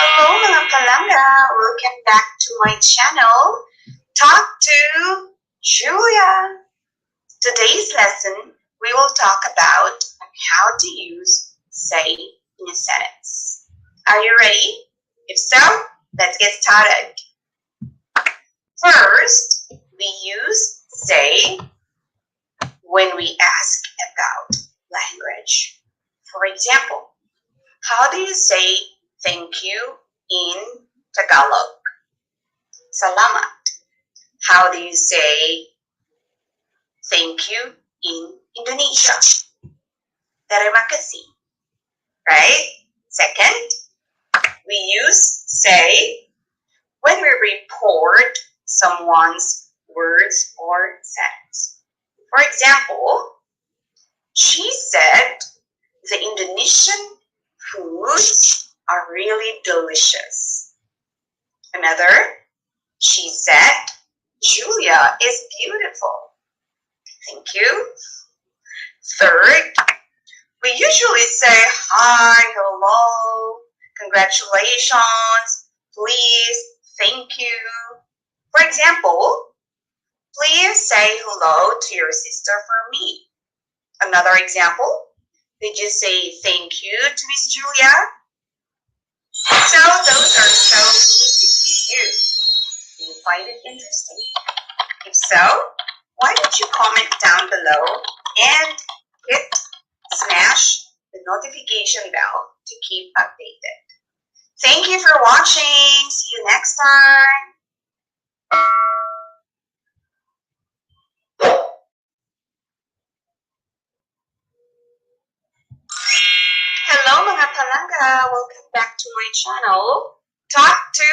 Hello mga palangga! Welcome back to my channel, Talk to Julia. Today's lesson, we will talk about how to use say in a sentence. Are you ready? If so, let's get started. First, we use say when we ask about language. For example, how do you say thank you in Tagalog? Salamat. How do you say thank you in Indonesia? Terima kasih. Right? Second, we use say when we report someone's words or sentence. For example, she said the Indonesian foods are really delicious. Another, she said, Julia is beautiful. Thank you. Third, we usually say hi, hello, congratulations, please, thank you. For example, please say hello to your sister for me. Another example, did you say thank you to Miss Julia? So those are so easy to use. Do you find it interesting? If so, why don't you comment down below and smash the notification bell to keep updated. Thank you for watching. See you next time. Hello mga palangga. Welcome back to my channel, Talk to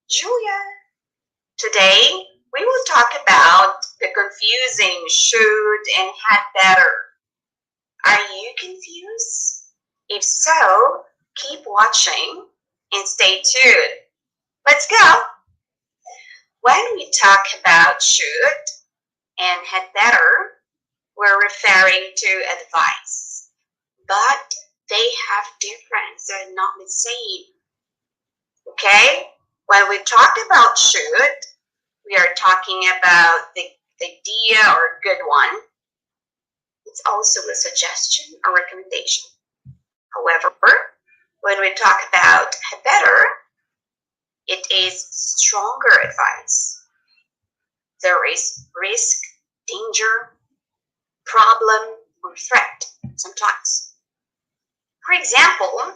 Julia. Today, we will talk about the confusing should and had better. Are you confused? If so, keep watching and stay tuned. Let's go. When we talk about should and had better, we're referring to advice, but they have difference. They're not the same. Okay? When we talk about should, we are talking about the idea or good one. It's also a suggestion or recommendation. However, when we talk about better, it is stronger advice. There is risk, danger, problem, or threat sometimes. For example,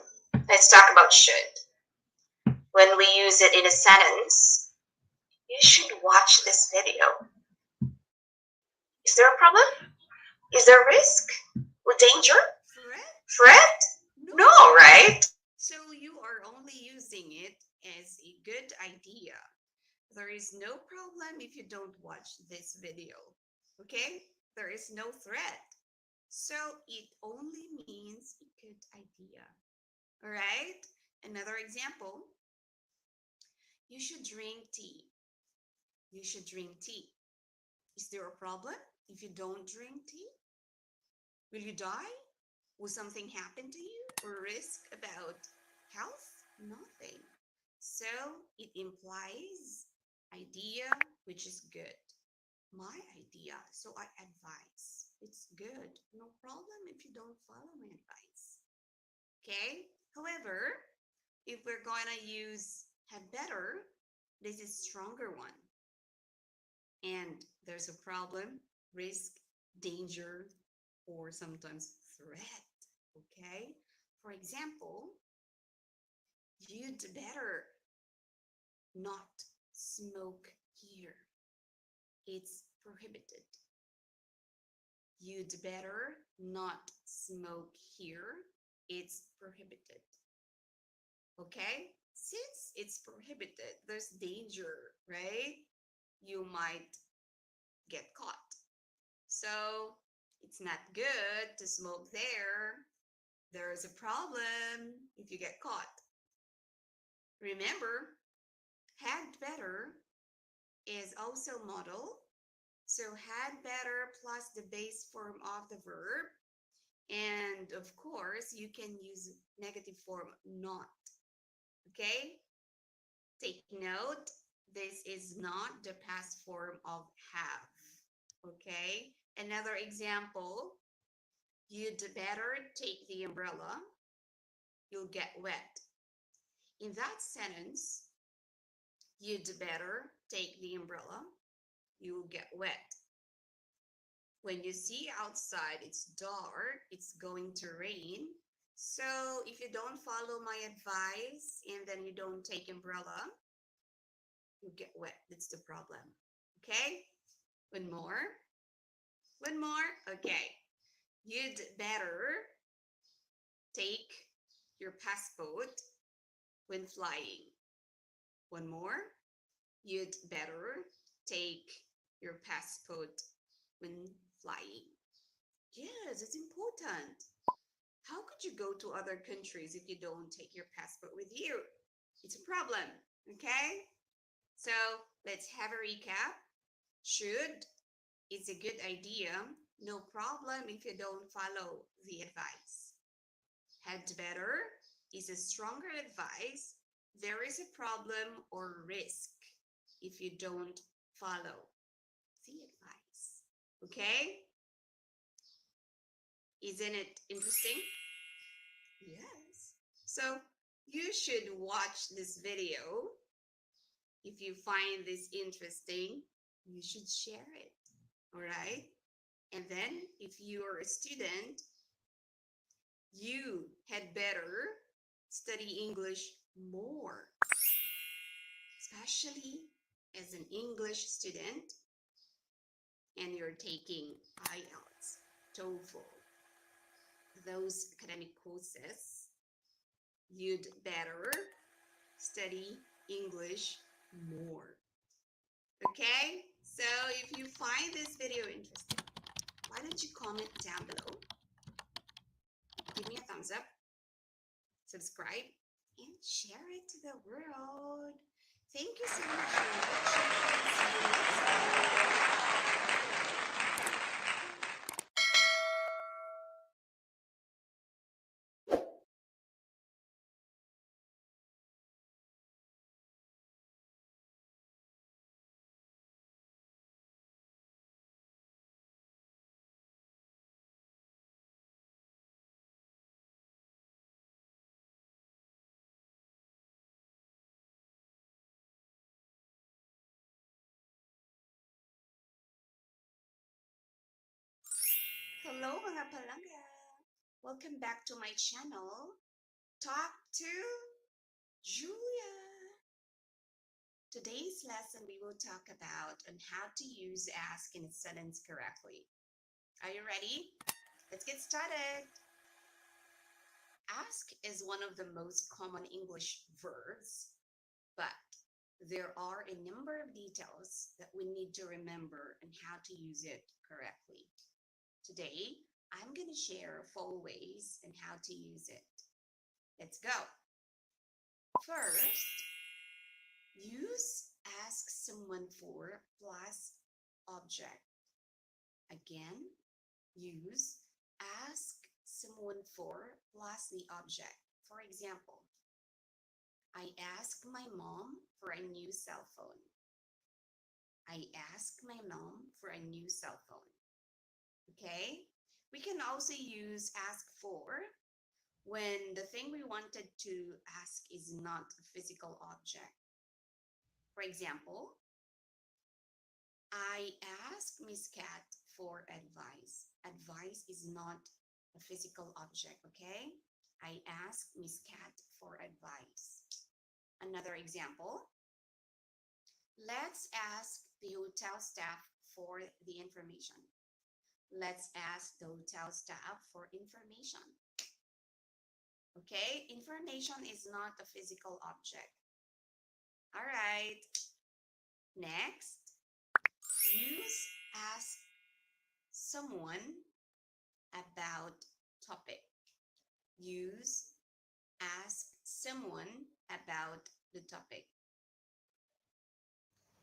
let's talk about should. When we use it in a sentence, you should watch this video. Is there a problem? Is there risk or danger? Threat? No, right? So you are only using it as a good idea. There is no problem if you don't watch this video. Okay? There is no threat. So it only means a good idea. All right? Another example. You should drink tea. You should drink tea. Is there a problem if you don't drink tea? Will you die? Will something happen to you or risk about health? Nothing. So it implies idea, which is good. My idea, so I advise. It's good. No problem if you don't follow my advice. Okay? However, if we're going to use had better, this is stronger one. And there's a problem, risk, danger, or sometimes threat. Okay? For example, you'd better not smoke here. It's prohibited. You'd better not smoke here. It's prohibited. Okay? Since it's prohibited, there's danger, right? You might get caught. So it's not good to smoke there. There's a problem if you get caught. Remember, had better is also modal. So had better plus the base form of the verb. And of course, you can use negative form not. Okay? Take note, this is not the past form of have. Okay? Another example, you'd better take the umbrella. You'll get wet. In that sentence, you'd better take the umbrella. You'll get wet. When you see outside, it's dark, it's going to rain. So if you don't follow my advice and then you don't take umbrella, you get wet. That's the problem. Okay? One more. One more. Okay. You'd better take your passport when flying. One more. You'd better take your passport when flying. Yes, it's important. How could you go to other countries if you don't take your passport with you? It's a problem, okay? So let's have a recap. Should is a good idea. No problem if you don't follow the advice. Had better is a stronger advice. There is a problem or risk if you don't follow the advice. Okay? Isn't it interesting? Yes. So you should watch this video. If you find this interesting, you should share it. All right? And then if you're a student, you had better study English more, especially as an English student and you're taking IELTS, TOEFL, those academic courses. You'd better study English more. Okay? So if you find this video interesting, why don't you comment down below? Give me a thumbs up, subscribe, and share it to the world. Thank you so much for watching. See you next time. Hello mga palangga! Welcome back to my channel, Talk to Julia. Today's lesson we will talk about on how to use ask in a sentence correctly. Are you ready? Let's get started. Ask is one of the most common English verbs, but there are a number of details that we need to remember on how to use it correctly. Today, I'm going to share 4 ways on how to use it. Let's go. First, use ask someone for plus object. Again, use ask someone for plus the object. For example, I asked my mom for a new cell phone. I asked my mom for a new cell phone. Okay? We can also use ask for when the thing we wanted to ask is not a physical object. For example, I asked Miss Cat for advice. Advice is not a physical object, okay? I asked Miss Cat for advice. Another example, let's ask the hotel staff for the information. Let's ask the hotel staff for information. Okay, information is not a physical object. All right. Next, use ask someone about topic. Use ask someone about the topic.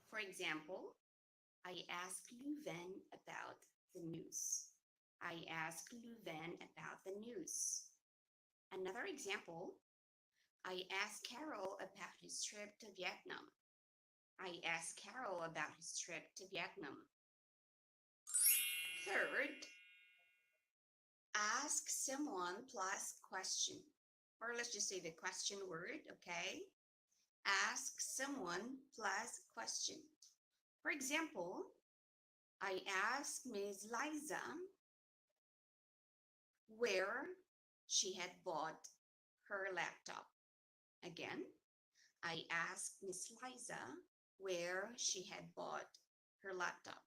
For example, I asked Louvain about the news. I asked Louvain about the news. Another example, I asked Carol about his trip to Vietnam. I asked Carol about his trip to Vietnam. Third, ask someone plus question. Or let's just say the question word, okay? Ask someone plus question. For example, I asked Ms. Liza where she had bought her laptop. Again, I asked Ms. Liza where she had bought her laptop.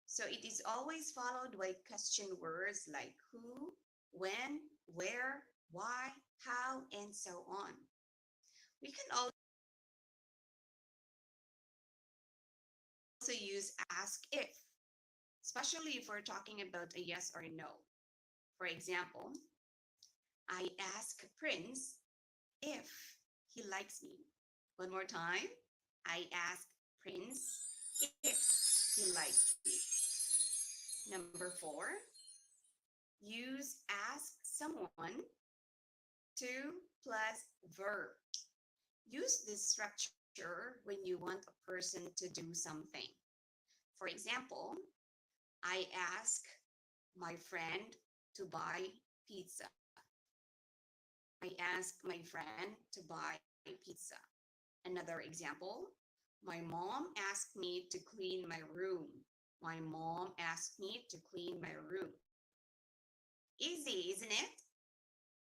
So it is always followed by question words like who, when, where, why, how, and so on. We can also use ask if, especially if we're talking about a yes or a no. For example, I ask Prince if he likes me. One more time. I ask Prince if he likes me. Number 4, use ask someone to plus verb. Use this structure when you want a person to do something. For example, I ask my friend to buy pizza. I ask my friend to buy pizza. Another example, my mom asked me to clean my room. My mom asked me to clean my room. Easy, isn't it?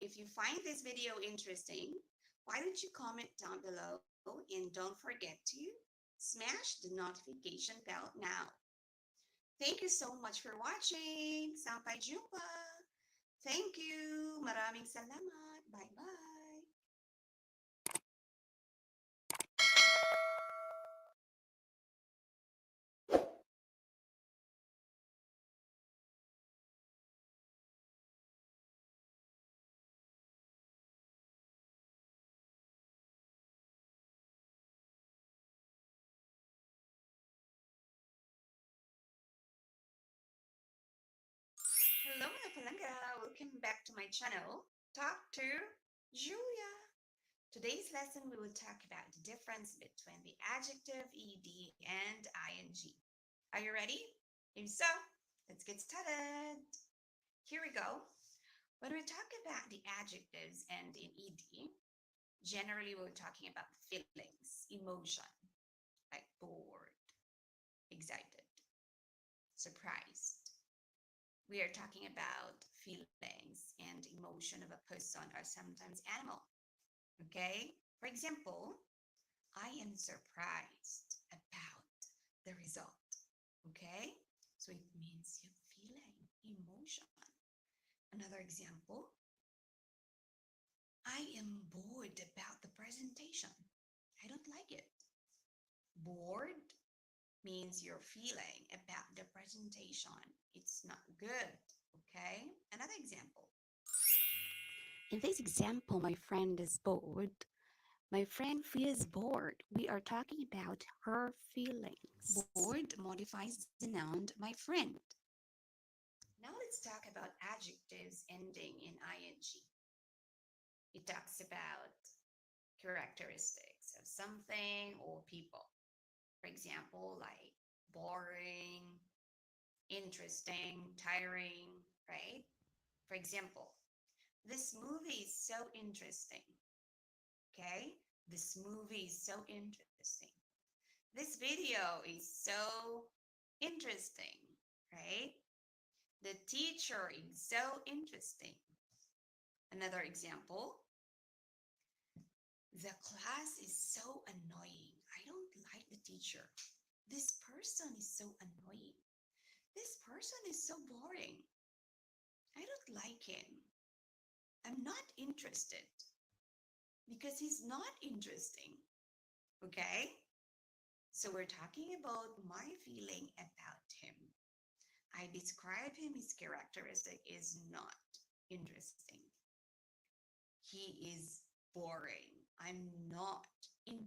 If you find this video interesting, why don't you comment down below and don't forget to smash the notification bell now. Thank you so much for watching. Sampai jumpa. Thank you. Maraming salamat. Bye-bye. Hello mga palangga! Welcome back to my channel, Talk to Julia. Today's lesson we will talk about the difference between the adjective ed and ing. Are you ready? If so, let's get started. Here we go. When we talk about the adjectives and in ed, generally we're talking about feelings, emotion, like bored, excited, surprised. We are talking about feelings and emotion of a person or sometimes animal. Okay? For example, I am surprised about the result. Okay? So it means you're feeling emotion. Another example, I am bored about the presentation. I don't like it. Bored means you're feeling about the presentation. It's not good, okay? Another example. In this example, my friend is bored. My friend feels bored. We are talking about her feelings. Bored modifies the noun my friend. Now let's talk about adjectives ending in ing. It talks about characteristics of something or people. For example, like boring, interesting, tiring, right? For example, this movie is so interesting. Okay? This movie is so interesting. This video is so interesting, right? The teacher is so interesting. Another example, the class is so annoying. I don't like the teacher. This person is so annoying. This person is so boring. I don't like him. I'm not interested because he's not interesting. Okay? So we're talking about my feeling about him. I describe him, his characteristic is not interesting. He is boring. I'm not interested.